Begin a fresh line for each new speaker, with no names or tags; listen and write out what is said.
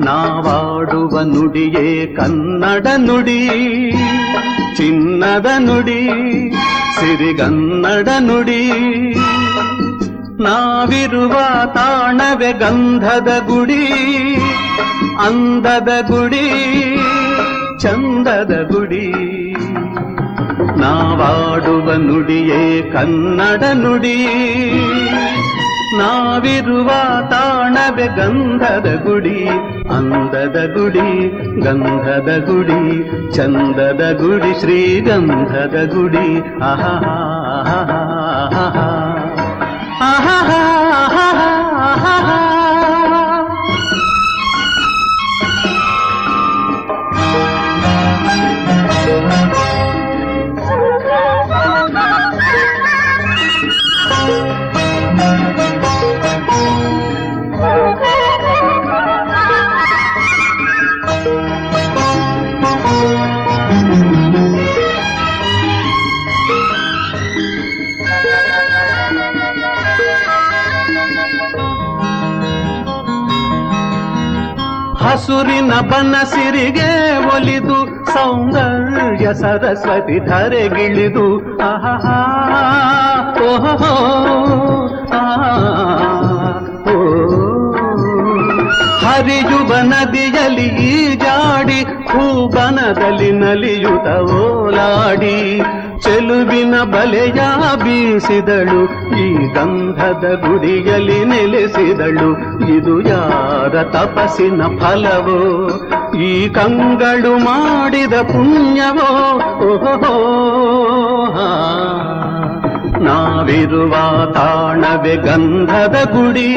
ನಾವಾಡುವ ನುಡಿಯೇ ಕನ್ನಡ ನುಡಿ, ಚಿನ್ನದ ನುಡಿ, ಸಿರಿಗನ್ನಡ ನುಡಿ. ನಾವಿರುವ ತಾಣವೇ ಗಂಧದ ಗುಡಿ, ಅಂದದ ಗುಡಿ, ಚಂದದ ಗುಡಿ. ನಾವಾಡುವ ನುಡಿಯೇ ಕನ್ನಡ ನುಡಿ, ನಾವಿರುವ ತಾಣವೇ ಗಂಧದ ಗುಡಿ, ಅಂದದ ಗುಡಿ, ಗಂಧದ ಗುಡಿ, ಚಂದದ ಗುಡಿ, ಶ್ರೀಗಂಧದ ಗುಡಿ. ಆಹಾ ಆಹಾ ಆಹಾ. ಹಸುರಿನ ಬನಸಿರಿಗೆ ಒಲಿದು ಸೌಂದರ್ಯ ಸರಸ್ವತಿ ಧರೆಗಿಳಿದು ಆಹಾ ಓಹೋ ಹರಿಯುವ ನದಿಯಲ್ಲಿ ಈಜಾಡಿ ಹೂಬನದಲ್ಲಿ ನಲಿಯುತ್ತ ಓಲಾಡಿ ಚೆಲುವಿನ ಬಲೆಯ ಬೀಸಿದಳು, ಈ ಗಂಧದ ಗುಡಿಯಲ್ಲಿ ನೆಲೆಸಿದಳು. ಇದು ಯಾರ ತಪಸ್ಸಿನ ಫಲವೋ, ಈ ಕಂಗಳು ಮಾಡಿದ ಪುಣ್ಯವೋ. ಓಹೋ ನಾವಿರುವ ತಾಣವೇ ಗಂಧದ ಗುಡಿ,